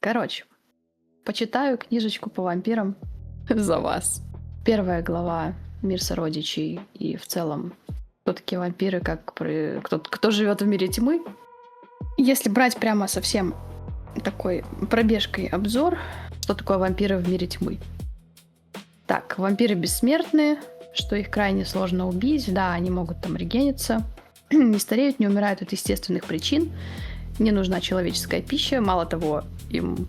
Короче, почитаю книжечку по вампирам за вас. Первая глава «Мир сородичей» и в целом кто такие вампиры, кто живет в мире тьмы. Если брать прямо совсем такой пробежкой обзор, что такое вампиры в мире тьмы. Так, вампиры бессмертные, что их крайне сложно убить. Да, они могут там регениться, не стареют, не умирают от естественных причин. Не нужна человеческая пища. Мало того, им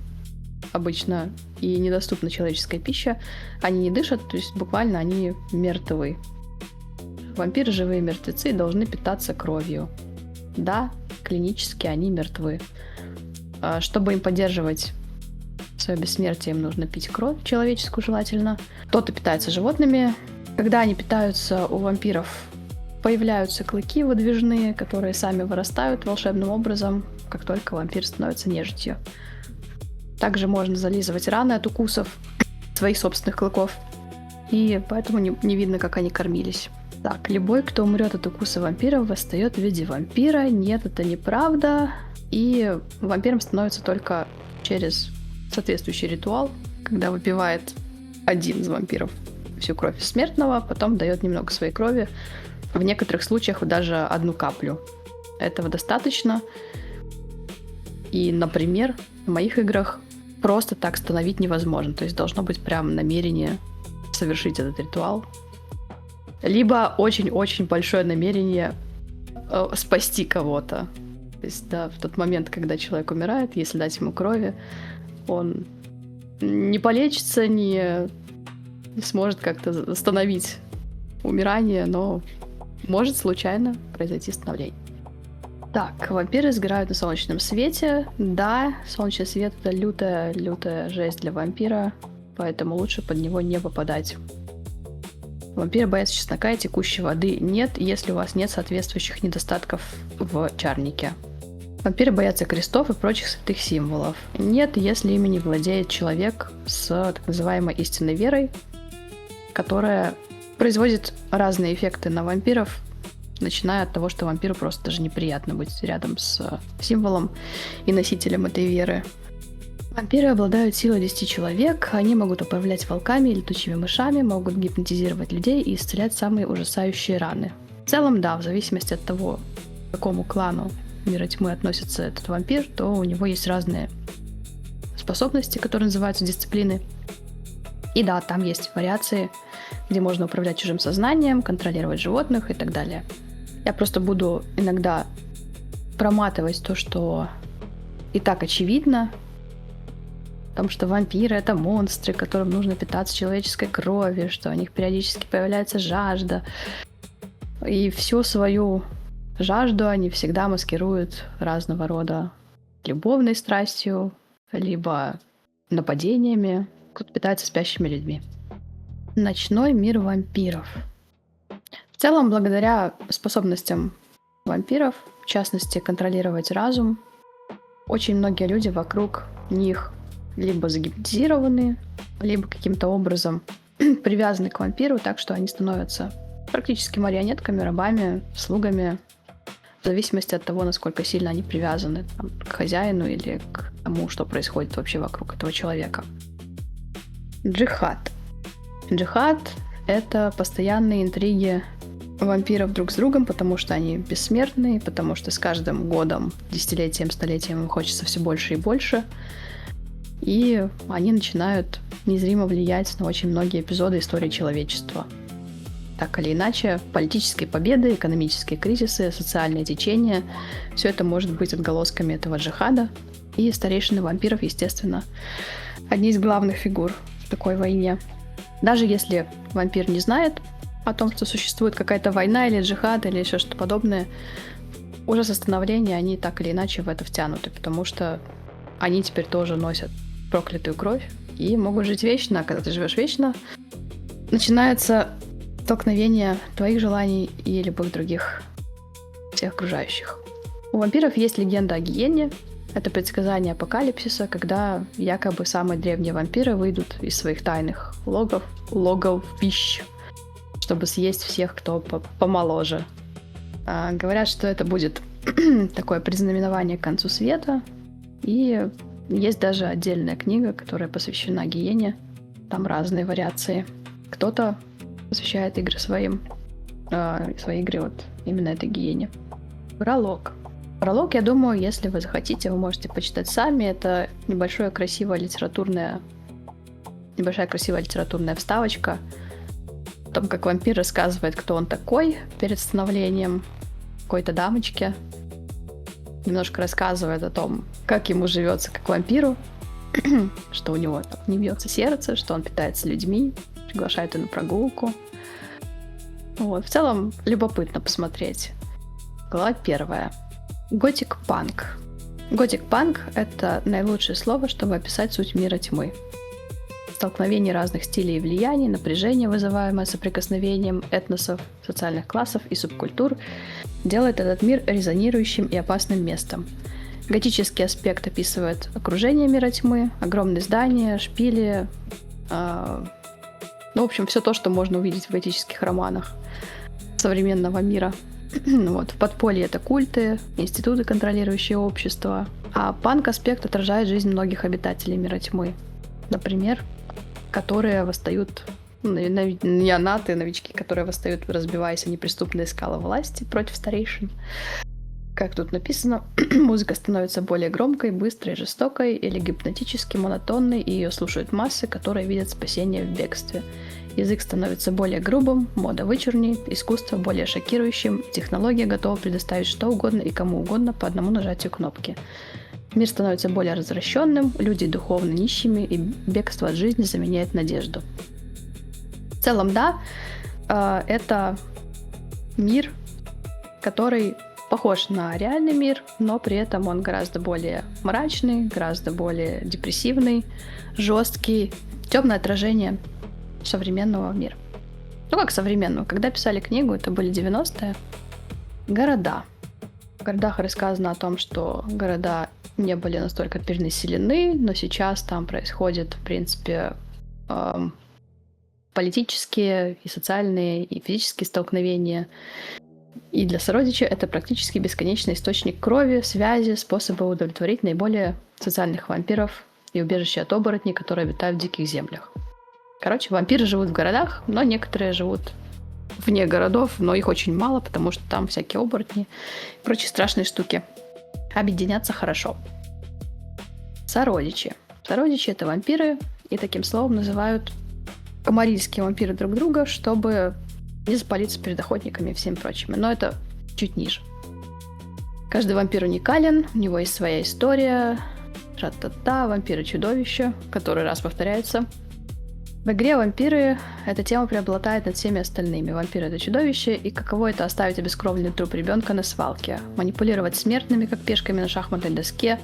обычно и недоступна человеческая пища. Они не дышат, то есть буквально они мертвы. Вампиры, живые мертвецы, должны питаться кровью. Да, клинически они мертвы. Чтобы им поддерживать свое бессмертие, им нужно пить кровь человеческую желательно. Кто-то питается животными. Когда они питаются, у вампиров появляются клыки выдвижные, которые сами вырастают волшебным образом, как только вампир становится нежитью. Также можно зализывать раны от укусов своих собственных клыков. И поэтому не видно, как они кормились. Так, любой, кто умрет от укуса вампира, восстает в виде вампира. Нет, это неправда. И вампиром становится только через соответствующий ритуал, когда выпивает один из вампиров всю кровь смертного, потом дает немного своей крови. В некоторых случаях даже одну каплю. Этого достаточно. И, например, в моих играх просто так становить невозможно. То есть должно быть прям намерение совершить этот ритуал. Либо очень-очень большое намерение спасти кого-то. То есть, да, в тот момент, когда человек умирает, если дать ему крови, он не полечится, не сможет как-то остановить умирание, но может случайно произойти становление. Так, вампиры сгорают на солнечном свете. Да, солнечный свет — это лютая жесть для вампира, поэтому лучше под него не попадать. Вампиры боятся чеснока и текущей воды. Нет, если у вас нет соответствующих недостатков в чарнике. Вампиры боятся крестов и прочих святых символов. Нет, если ими не владеет человек с так называемой истинной верой, которая производит разные эффекты на вампиров, начиная от того, что вампиру просто даже неприятно быть рядом с символом и носителем этой веры. Вампиры обладают силой 10 человек, они могут управлять волками и летучими мышами, могут гипнотизировать людей и исцелять самые ужасающие раны. В целом, да, в зависимости от того, к какому клану мира тьмы относится этот вампир, то у него есть разные способности, которые называются дисциплины. И да, там есть вариации, где можно управлять чужим сознанием, контролировать животных и так далее. Я просто буду иногда проматывать то, что и так очевидно, потому что вампиры — это монстры, которым нужно питаться человеческой кровью, что у них периодически появляется жажда. И всю свою жажду они всегда маскируют разного рода любовной страстью, либо нападениями. Кто-то питается спящими людьми. Ночной мир вампиров. В целом, благодаря способностям вампиров, в частности, контролировать разум, очень многие люди вокруг них либо загипнотизированы, либо каким-то образом привязаны к вампиру, так что они становятся практически марионетками, рабами, слугами, в зависимости от того, насколько сильно они привязаны к хозяину или к тому, что происходит вообще вокруг этого человека. Джихад. Джихад — это постоянные интриги вампиров друг с другом, потому что они бессмертные, потому что с каждым годом, десятилетием, столетием им хочется все больше и больше. И они начинают незримо влиять на очень многие эпизоды истории человечества. Так или иначе, политические победы, экономические кризисы, социальные течения — все это может быть отголосками этого джихада. И старейшины вампиров, естественно, одни из главных фигур в такой войне. Даже если вампир не знает о том, что существует какая-то война или джихад, или еще что-то подобное, уже со становления они так или иначе в это втянуты, потому что они теперь тоже носят проклятую кровь и могут жить вечно. А когда ты живешь вечно, начинается столкновение твоих желаний и любых других всех окружающих. У вампиров есть легенда о гиене. Это предсказание апокалипсиса, когда якобы самые древние вампиры выйдут из своих тайных логовищ, чтобы съесть всех, кто помоложе. Говорят, что это будет такое предзнаменование к концу света, и Есть даже отдельная книга, которая посвящена гиене. Там разные вариации. Кто-то посвящает игры свои игры вот именно этой гиене. Пролог. Пролог, я думаю, если вы захотите, вы можете почитать сами. Это небольшая красивая литературная вставочка о том, как вампир рассказывает, кто он такой перед становлением какой-то дамочки. Немножко рассказывает о том, как ему живется как вампиру, что у него там не бьется сердце, что он питается людьми, приглашает ее на прогулку. Вот. В целом, любопытно посмотреть. Глава 1. Готик-панк. Готик-панк — это наилучшее слово, чтобы описать суть мира тьмы. Столкновение разных стилей и влияний, напряжение, вызываемое соприкосновением этносов, социальных классов и субкультур, делает этот мир резонирующим и опасным местом. Готический аспект описывает окружение мира тьмы, огромные здания, шпили, в общем, все то, что можно увидеть в готических романах современного мира. Вот. В подполье это культы, институты, контролирующие общество. А панк-аспект отражает жизнь многих обитателей мира тьмы. Например, которые восстают, неонаты, новички, которые восстают, разбиваясь о неприступные скалы власти против старейшин. Как тут написано, музыка становится более громкой, быстрой, жестокой или гипнотически монотонной, и ее слушают массы, которые видят спасение в бегстве. Язык становится более грубым, мода вычурней, искусство более шокирующим, технология готова предоставить что угодно и кому угодно по одному нажатию кнопки. Мир становится более развращенным, люди духовно нищими, и бегство от жизни заменяет надежду. В целом, да, это мир, который похож на реальный мир, но при этом он гораздо более мрачный, гораздо более депрессивный, жесткий, темное отражение современного мира. Ну, как современного. Когда писали книгу, это были 90-е. Города. В городах рассказано о том, что города не были настолько перенаселены, но сейчас там происходят, в принципе, политические и социальные и физические столкновения. И для сородича это практически бесконечный источник крови, связи, способы удовлетворить наиболее социальных вампиров и убежища от оборотней, которые обитают в диких землях. Короче, вампиры живут в городах, но некоторые живут вне городов, но их очень мало, потому что там всякие оборотни и прочие страшные штуки. Объединяться хорошо. Сородичи. Сородичи — это вампиры, и таким словом называют комарильские вампиры друг друга, чтобы не запалиться перед охотниками и всем прочими. Но это чуть ниже. Каждый вампир уникален, у него есть своя история. Ра-та-та, вампиры-чудовища, который раз повторяется. В игре вампиры эта тема преобладает над всеми остальными. Вампиры — это чудовище, и каково это оставить обескровленный труп ребенка на свалке, манипулировать смертными, как пешками на шахматной доске,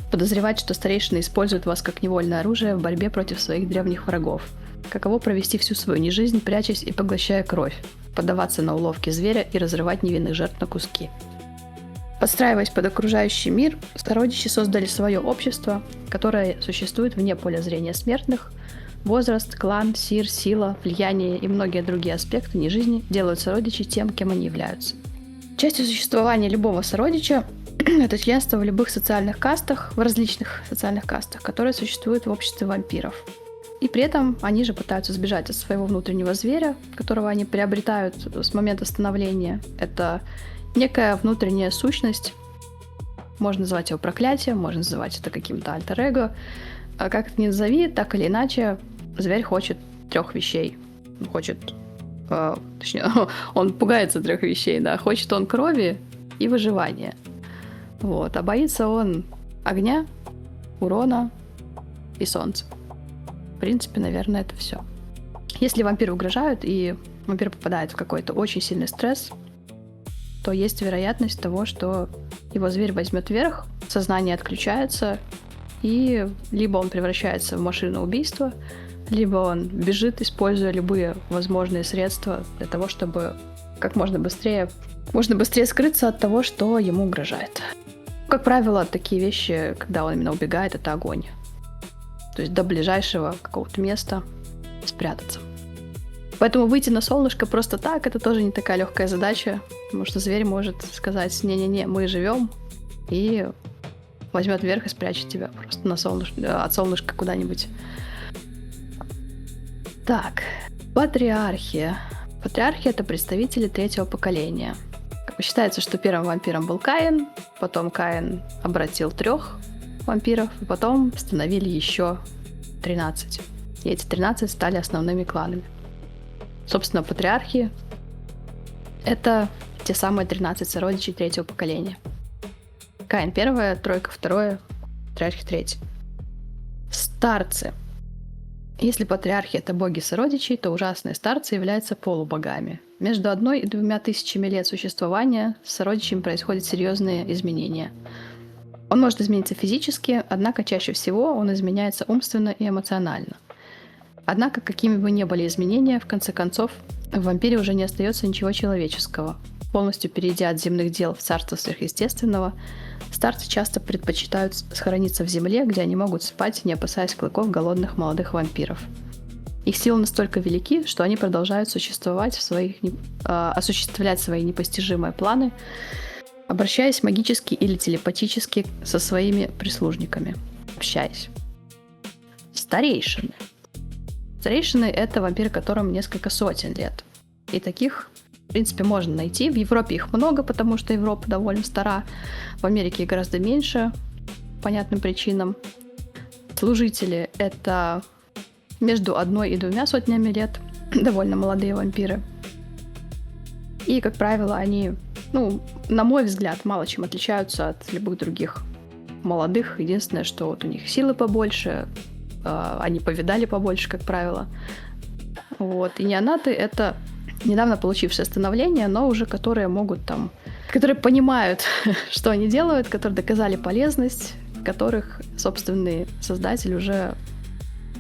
подозревать, что старейшины используют вас как невольное оружие в борьбе против своих древних врагов. Каково провести всю свою нежизнь, прячась и поглощая кровь, поддаваться на уловки зверя и разрывать невинных жертв на куски. Подстраиваясь под окружающий мир, сородичи создали свое общество, которое существует вне поля зрения смертных. Возраст, клан, сир, сила, влияние и многие другие аспекты нежизни делают сородичей тем, кем они являются. Частью существования любого сородича это членство в любых социальных кастах, в различных социальных кастах, которые существуют в обществе вампиров. И при этом они же пытаются сбежать от своего внутреннего зверя, которого они приобретают с момента становления. Это некая внутренняя сущность. Можно называть его проклятием, можно называть это каким-то альтер-эго. А как это ни назови, так или иначе, зверь хочет 3 вещей. Он пугается 3 вещей, да. Хочет он крови и выживания. Вот. А боится он огня, урона и солнца. В принципе, наверное, это все. Если вампиру угрожают, и вампир попадает в какой-то очень сильный стресс, то есть вероятность того, что его зверь возьмет верх, сознание отключается, и либо он превращается в машину убийства, либо он бежит, используя любые возможные средства для того, чтобы как можно быстрее скрыться от того, что ему угрожает. Как правило, такие вещи, когда он именно убегает, это огонь. То есть до ближайшего какого-то места спрятаться. Поэтому выйти на солнышко просто так, это тоже не такая легкая задача, потому что зверь может сказать: не-не-не, мы живем, и возьмет верх и спрячет тебя просто от солнышка куда-нибудь. Так, патриархия. Патриархия — это представители третьего поколения. Считается, что первым вампиром был Каин, потом Каин обратил 3 вампиров, и потом установили еще 13. И эти 13 стали основными кланами. Собственно, патриархи — это те самые 13 сородичей третьего поколения. Каин первое, тройка второе, патриархи третье. Старцы. Если патриархи — это боги сородичей, то ужасные старцы являются полубогами. Между 1 и 2 тысячами лет существования с сородичами происходят серьезные изменения. Он может измениться физически, однако чаще всего он изменяется умственно и эмоционально. Однако, какими бы ни были изменения, в конце концов, в вампире уже не остается ничего человеческого. Полностью перейдя от земных дел в царство сверхъестественного, старцы часто предпочитают схорониться в земле, где они могут спать, не опасаясь клыков голодных молодых вампиров. Их силы настолько велики, что они продолжают существовать осуществлять свои непостижимые планы, обращаясь магически или телепатически со своими прислужниками. Общаясь. Старейшины. Старейшины — это вампиры, которым несколько сотен лет. И таких, в принципе, можно найти. В Европе их много, потому что Европа довольно стара. В Америке их гораздо меньше, по понятным причинам. Служители — это между 1 и 2 сотнями лет. Довольно молодые вампиры. И, как правило, они, на мой взгляд, мало чем отличаются от любых других молодых. Единственное, что вот у них силы побольше, они повидали побольше, как правило. Вот. И неонаты — это недавно получившие становление, но уже которые могут которые понимают, что они делают, которые доказали полезность, которых собственный создатель уже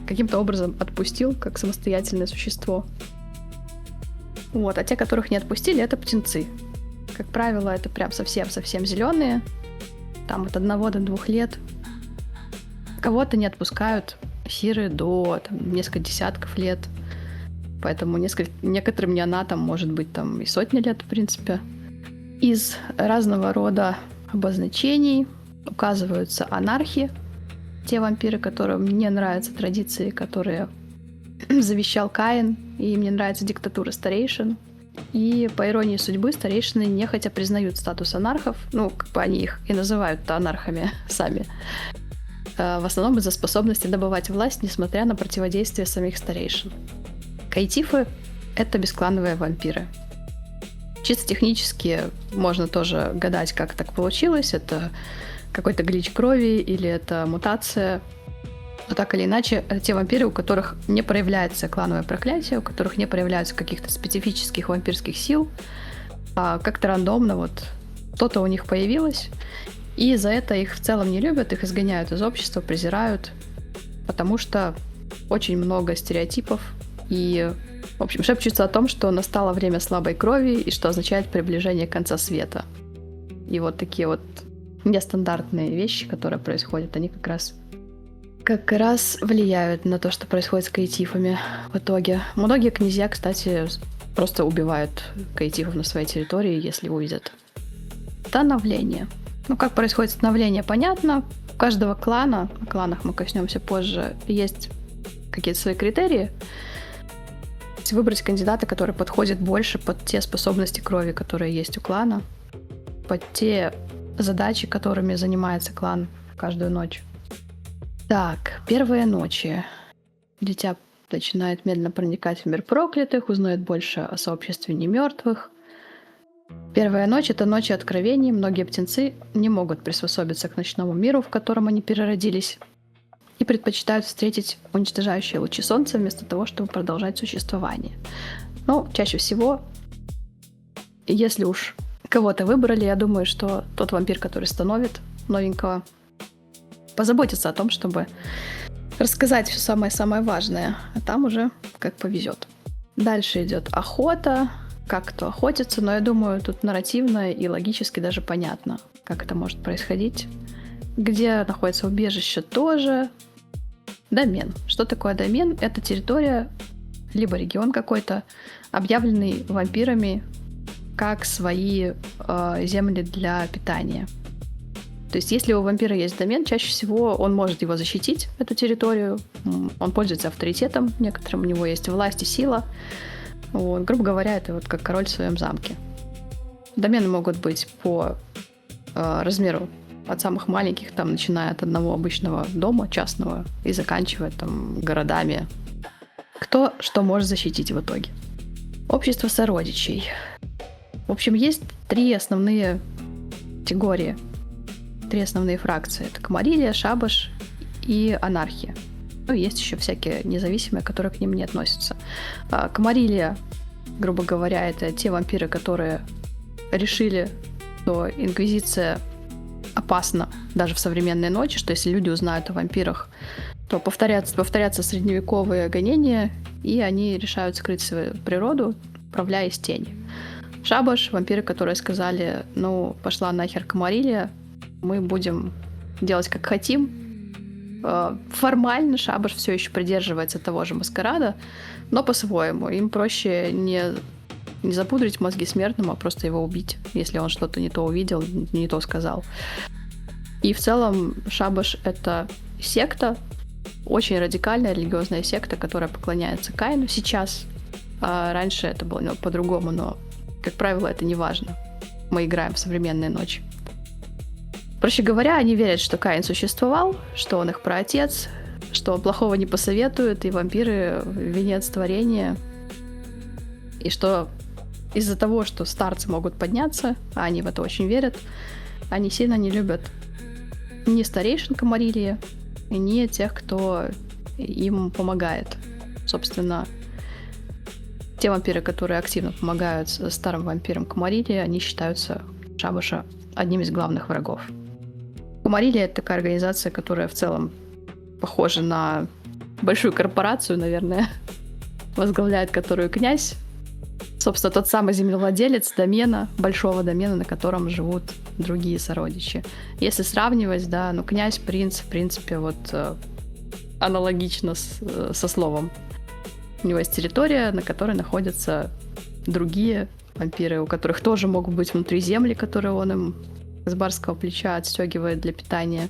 каким-то образом отпустил как самостоятельное существо. Вот. А те, которых не отпустили, это птенцы. Как правило, это прям совсем-совсем зеленые, там от 1 до 2 лет. Кого-то не отпускают сиры до несколько десятков лет. Поэтому некоторым неонатам может быть и сотни лет, в принципе. Из разного рода обозначений указываются анархи, те вампиры, которым не нравятся традиции, которые завещал Каин, и им не нравится диктатура старейшин. И, по иронии судьбы, старейшины нехотя признают статус анархов, они их и называют анархами сами, в основном из-за способности добывать власть, несмотря на противодействие самих старейшин. Каитифы — это бесклановые вампиры. Чисто технически можно тоже гадать, как так получилось. Это какой-то глич крови или это мутация. Но так или иначе, это те вампиры, у которых не проявляется клановое проклятие, у которых не проявляются каких-то специфических вампирских сил, а как-то рандомно что-то у них появилось. И за это их в целом не любят, их изгоняют из общества, презирают, потому что очень много стереотипов и, в общем, шепчутся о том, что настало время слабой крови и что означает приближение конца света. И вот такие нестандартные вещи, которые происходят, они как раз влияют на то, что происходит с каитифами в итоге. Многие князья, кстати, просто убивают каитифов на своей территории, если увидят. Становление. Как происходит становление, понятно. У каждого клана, о кланах мы коснемся позже, есть какие-то свои критерии. Выбрать кандидата, который подходит больше под те способности крови, которые есть у клана, под те задачи, которыми занимается клан каждую ночь. Так, первые ночи. Дитя начинает медленно проникать в мир проклятых, узнает больше о сообществе немертвых. Первая ночь — это ночь откровений. Многие птенцы не могут приспособиться к ночному миру, в котором они переродились, и предпочитают встретить уничтожающие лучи солнца вместо того, чтобы продолжать существование. Чаще всего, если уж кого-то выбрали, я думаю, что тот вампир, который становит новенького, позаботится о том, чтобы рассказать все самое-самое важное, а там уже как повезет. Дальше идет охота, как кто охотится, но я думаю, тут нарративно и логически даже понятно, как это может происходить. Где находится убежище тоже. Домен. Что такое домен? Это территория, либо регион какой-то, объявленный вампирами как свои земли для питания. То есть если у вампира есть домен, чаще всего он может его защитить, эту территорию. Он пользуется авторитетом некоторым, у него есть власть и сила. Вот, грубо говоря, это вот как король в своем замке. Домены могут быть по размеру от самых маленьких, там, начиная от одного обычного дома частного и заканчивая там городами. Кто что может защитить в итоге? Общество сородичей. В общем, есть 3 основные категории, 3 основные фракции. Это Камарилья, Шабаш и Анархия. Ну, есть еще всякие независимые, которые к ним не относятся. Камарилья, грубо говоря, это те вампиры, которые решили, что Инквизиция опасна даже в современной ночи, что если люди узнают о вампирах, то повторятся средневековые гонения, и они решают скрыть свою природу, управляясь тенью. Шабаш — вампиры, которые сказали: ну, пошла нахер Камарилья, мы будем делать как хотим. Формально Шабаш все еще придерживается того же маскарада, но по-своему. Им проще не запудрить мозги смертному, а просто его убить, если он что-то не то увидел, не то сказал. И в целом Шабаш — это секта, очень радикальная религиозная секта, которая поклоняется Каину сейчас. А раньше это было по-другому, но, как правило, это не важно. Мы играем в современные ночи. Проще говоря, они верят, что Каин существовал, что он их праотец, что плохого не посоветуют, и вампиры — венец творения, и что из-за того, что старцы могут подняться, а они в это очень верят, они сильно не любят ни старейшин Камарильи, ни тех, кто им помогает. Собственно, те вампиры, которые активно помогают старым вампирам Камарильи, они считаются Шабаша одним из главных врагов. Камарилья — это такая организация, которая в целом похожа на большую корпорацию, наверное, возглавляет которую князь. Собственно, тот самый землевладелец домена, большого домена, на котором живут другие сородичи. Если сравнивать, да, ну, князь, принц, в принципе, вот аналогично со словом. У него есть территория, на которой находятся другие вампиры, у которых тоже могут быть внутри земли, которые он им с барского плеча отстегивает для питания.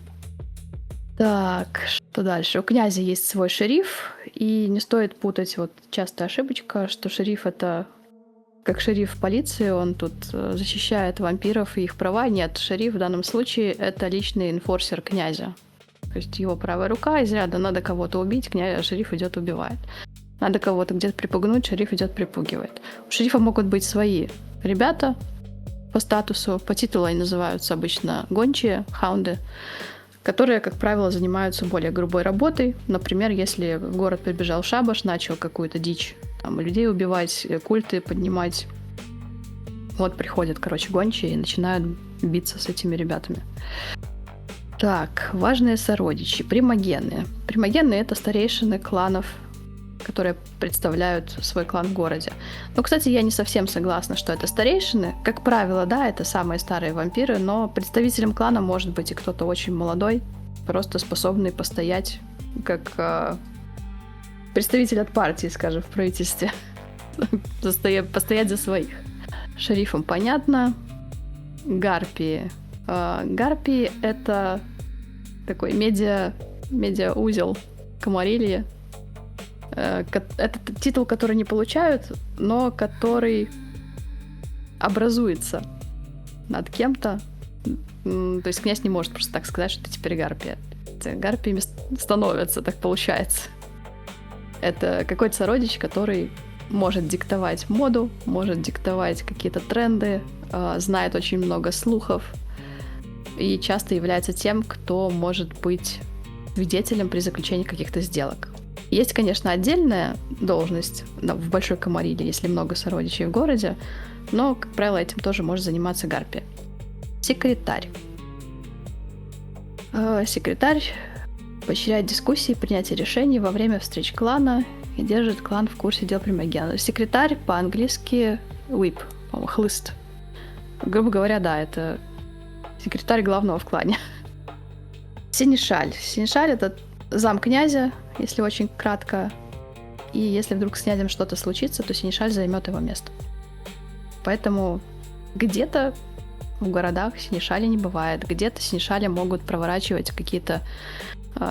Так, что дальше? У князя есть свой шериф, и не стоит путать, вот частая ошибочка, что шериф — это как шериф полиции, он тут защищает вампиров и их права. Нет, шериф в данном случае — это личный энфорсер князя. То есть его правая рука, из ряда надо кого-то убить, шериф идет убивает. Надо кого-то где-то припугнуть, шериф идет припугивает. У шерифа могут быть свои ребята по статусу, по титулу они называются обычно гончие, хаунды, которые, как правило, занимаются более грубой работой. Например, если в город прибежал Шабаш, начал какую-то дичь, там, людей убивать, культы поднимать. Вот приходят, гончие и начинают биться с этими ребятами. Так, важные сородичи. Примагены. Примагены — это старейшины кланов, которые представляют свой клан в городе. Но, кстати, я не совсем согласна, что это старейшины. Как правило, да, это самые старые вампиры, но представителем клана может быть и кто-то очень молодой, просто способный постоять, как представитель от партии, скажем, в правительстве. Постоять за своих. Шерифам понятно. Гарпии. Гарпии — это такой медиа-узел Камарильи. Это титул, который не получают, но который образуется над кем-то. То есть князь не может просто так сказать, что ты теперь гарпия. Гарпиями становятся, так получается. Это какой-то сородич, который может диктовать моду, может диктовать какие-то тренды, знает очень много слухов и часто является тем, кто может быть свидетелем при заключении каких-то сделок. Есть, конечно, отдельная должность в Большой Камарилье, если много сородичей в городе, но, как правило, этим тоже может заниматься гарпия. Секретарь. Секретарь поощряет дискуссии, принятие решений во время встреч клана и держит клан в курсе дел примагена. Секретарь по-английски whip, по-моему, хлыст. Грубо говоря, да, это секретарь главного в клане. Сенешаль. Сенешаль — это зам князя, если очень кратко. И если вдруг с князем что-то случится, то Сенешаль займет его место. Поэтому где-то в городах синешали не бывает. Где-то синешали могут проворачивать какие-то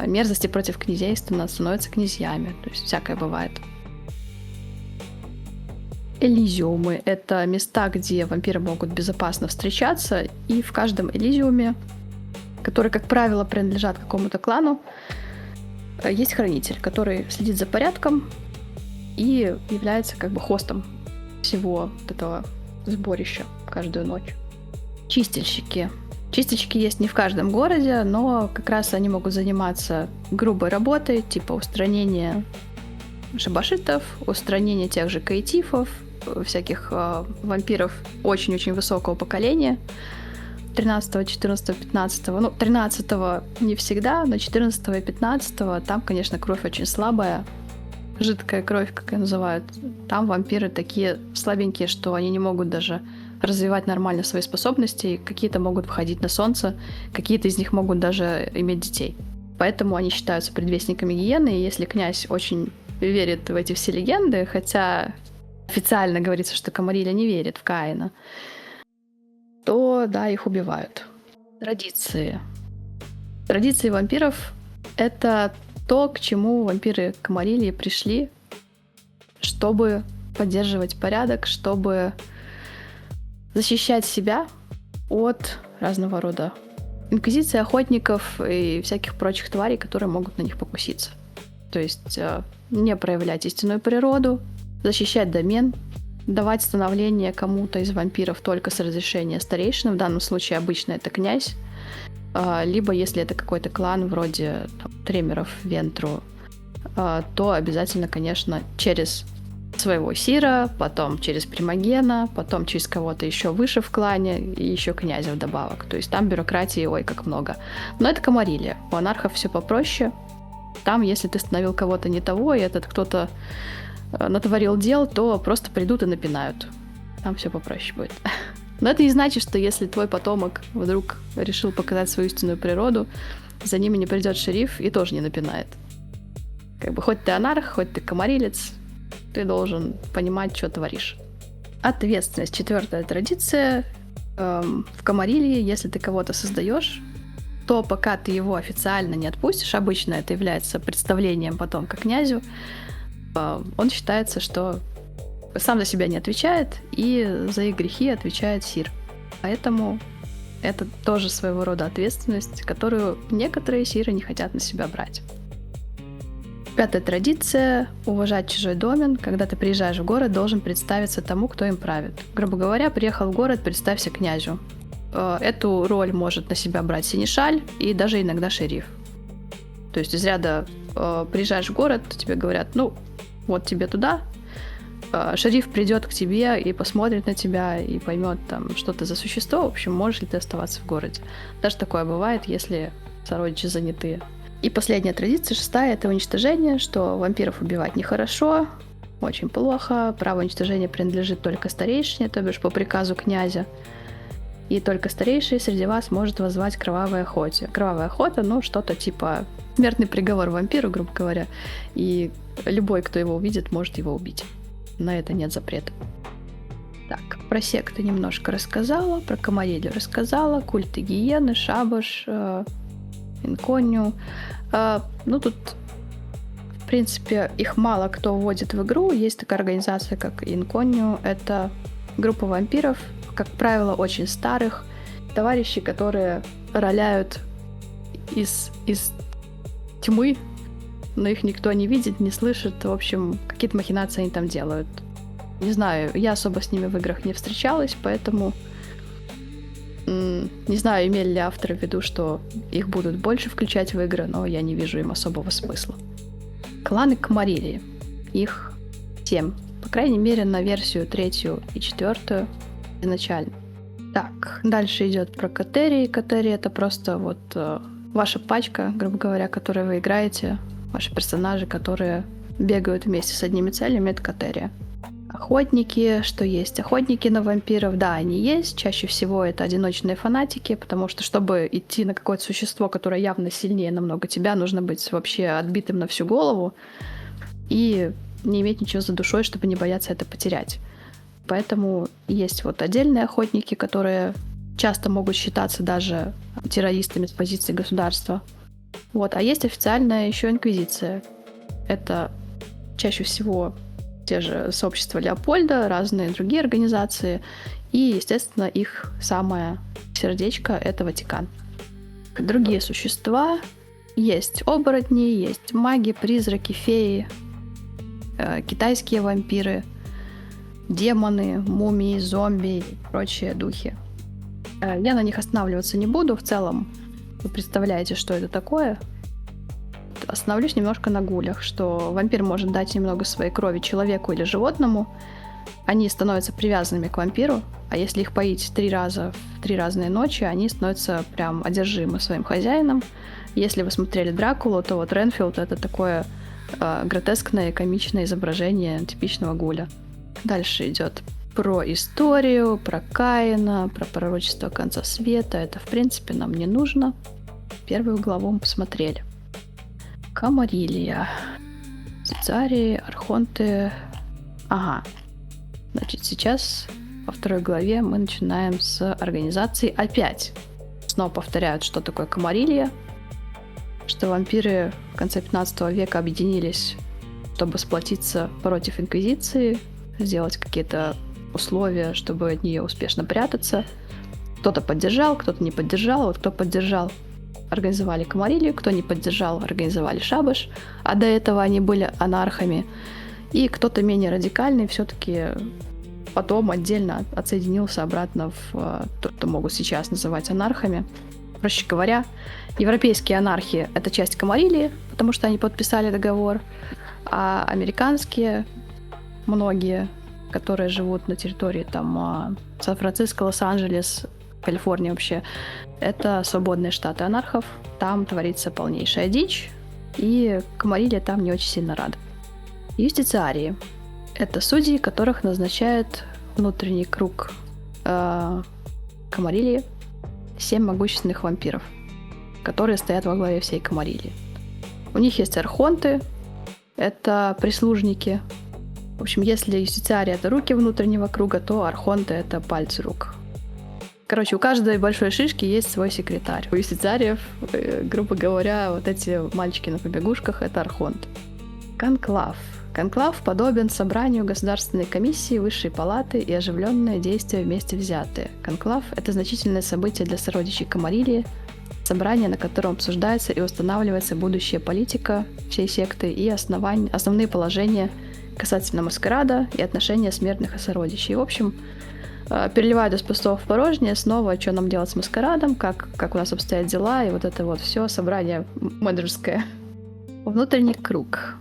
мерзости против князей, становятся князьями. То есть всякое бывает. Элизиумы — это места, где вампиры могут безопасно встречаться, и в каждом элизиуме, который, как правило, принадлежат какому-то клану, есть хранитель, который следит за порядком и является как бы хостом всего вот этого сборища каждую ночь. Чистильщики. Чистильщики есть не в каждом городе, но как раз они могут заниматься грубой работой, типа устранения шабашитов, устранения тех же каэтифов, всяких вампиров очень-очень высокого поколения. 13, 14, 15. Ну, 13 не всегда, но 14 и 15 там, конечно, кровь очень слабая. Жидкая кровь, как ее называют. Там вампиры такие слабенькие, что они не могут даже развивать нормально свои способности. Какие-то могут выходить на солнце, какие-то из них могут даже иметь детей. Поэтому они считаются предвестниками гиены, и если князь очень верит в эти все легенды, хотя официально говорится, что Камарилия не верит в Каина, то, да, их убивают. Традиции. Традиции вампиров — это то, к чему вампиры Камарилии пришли, чтобы поддерживать порядок, чтобы защищать себя от разного рода инквизиции, охотников и всяких прочих тварей, которые могут на них покуситься. То есть не проявлять истинную природу, защищать домен, давать становление кому-то из вампиров только с разрешения старейшины, в данном случае обычно это князь, либо если это какой-то клан вроде Тремеров, Вентру, то обязательно, конечно, через своего сира, потом через примагена, потом через кого-то еще выше в клане и еще князя вдобавок. То есть там бюрократии, ой, как много. Но это Камарилия. У анархов все попроще. Там, если ты становил кого-то не того, и этот кто-то натворил дел, то просто придут и напинают. Там все попроще будет. Но это не значит, что если твой потомок вдруг решил показать свою истинную природу, за ними не придет шериф и тоже не напинает. Как бы хоть ты анарх, хоть ты камарилец, ты должен понимать, что творишь. Ответственность. 4-я традиция. В Камарилии, если ты кого-то создаешь, то пока ты его официально не отпустишь, обычно это является представлением потомка князю, он считается, что сам за себя не отвечает, и за их грехи отвечает сир. Поэтому это тоже своего рода ответственность, которую некоторые сиры не хотят на себя брать. 5-я традиция — уважать чужой домен. Когда ты приезжаешь в город, должен представиться тому, кто им правит. Грубо говоря, приехал в город, представься князю. Эту роль может на себя брать синешаль и даже иногда шериф. То есть из ряда приезжаешь в город, тебе говорят, ну, вот тебе туда, шериф придет к тебе и посмотрит на тебя и поймет, там, что ты за существо, в общем, можешь ли ты оставаться в городе. Даже такое бывает, если сородичи заняты. И последняя традиция, 6-я, это уничтожение, что вампиров убивать нехорошо, очень плохо, право уничтожения принадлежит только старейшине, то бишь по приказу князя. И только старейший среди вас может воззвать к кровавой охоте. Кровавая охота, ну, что-то типа смертный приговор вампиру, грубо говоря, и любой, кто его увидит, может его убить. На это нет запрета. Так, про секты немножко рассказала, про Камарилию рассказала, культы гиены, шабаш, инконию. Ну, тут, в принципе, их мало кто вводит в игру. Есть такая организация, как инконию. Это группа вампиров, как правило, очень старых, товарищи, которые роляют из тьмы, но их никто не видит, не слышит. В общем, какие-то махинации они там делают. Не знаю, я особо с ними в играх не встречалась, поэтому не знаю, имели ли авторы в виду, что их будут больше включать в игры, но я не вижу им особого смысла. Кланы Камарилии. Их 7. По крайней мере, на версию 3 и 4 изначально. Так, дальше идет про катерии. Катерии — это просто вот ваша пачка, грубо говоря, которой вы играете, ваши персонажи, которые бегают вместе с одними целями, это катерия. Охотники, что есть? Охотники на вампиров, да, они есть. Чаще всего это одиночные фанатики, потому что, чтобы идти на какое-то существо, которое явно сильнее намного тебя, нужно быть вообще отбитым на всю голову и не иметь ничего за душой, чтобы не бояться это потерять. Поэтому есть вот отдельные охотники, которые часто могут считаться даже террористами с позиции государства. Вот. А есть официальная еще инквизиция. Это чаще всего те же сообщества Леопольда, разные другие организации. И, естественно, их самое сердечко — это Ватикан. Другие существа. Есть оборотни, есть маги, призраки, феи, китайские вампиры, демоны, мумии, зомби и прочие духи. Я на них останавливаться не буду. В целом, вы представляете, что это такое. Остановлюсь немножко на гулях, что вампир может дать немного своей крови человеку или животному. Они становятся привязанными к вампиру, а если их поить 3 раза в 3 разные ночи, они становятся прям одержимы своим хозяином. Если вы смотрели Дракулу, то вот Ренфилд — это такое гротескное, комичное изображение типичного гуля. Дальше идет про историю, про Каина, про пророчество конца света. Это, в принципе, нам не нужно. Первую главу мы посмотрели. Камариллия. Цицарии, архонты. Ага. Значит, сейчас во 2 главе мы начинаем с организации опять. Снова повторяют, что такое Камариллия. Что вампиры в конце 15 века объединились, чтобы сплотиться против Инквизиции, сделать какие-то условия, чтобы от нее успешно прятаться. Кто-то поддержал, кто-то не поддержал. Вот кто поддержал, организовали Камариллию, кто не поддержал, организовали шабаш, а до этого они были анархами. И кто-то менее радикальный все-таки потом отдельно отсоединился обратно в то, что могут сейчас называть анархами. Проще говоря, европейские анархи — это часть Камариллии, потому что они подписали договор, а американские, многие, которые живут на территории там Сан-Франциско, Лос-Анджелес, Калифорния вообще, это свободные штаты анархов, там творится полнейшая дичь, и Камариллия там не очень сильно рада. Юстициарии — это судьи, которых назначает внутренний круг Камариллии, 7 могущественных вампиров, которые стоят во главе всей Камариллии. У них есть архонты, это прислужники. В общем, если юстициарии — это руки внутреннего круга, то архонты — это пальцы рук. Короче, у каждой большой шишки есть свой секретарь. У юстициариев, грубо говоря, вот эти мальчики на побегушках — это архонт. Конклав. Конклав подобен собранию Государственной комиссии, Высшей палаты и оживленные действия вместе взятые. Конклав — это значительное событие для сородичей Камариллии, собрание, на котором обсуждается и устанавливается будущая политика всей секты и основные положения касательно маскарада и отношения смертных и сородичей. В общем, переливают из пустого в порожнее, снова, что нам делать с маскарадом, как у нас обстоят дела, и вот это вот все собрание менеджерское. Внутренний круг.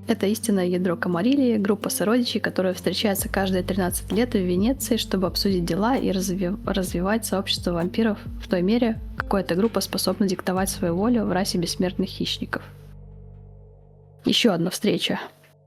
Это истинное ядро Камариллии, группа сородичей, которая встречается каждые 13 лет в Венеции, чтобы обсудить дела и развивать сообщество вампиров в той мере, какой эта группа способна диктовать свою волю в расе бессмертных хищников. Еще одна встреча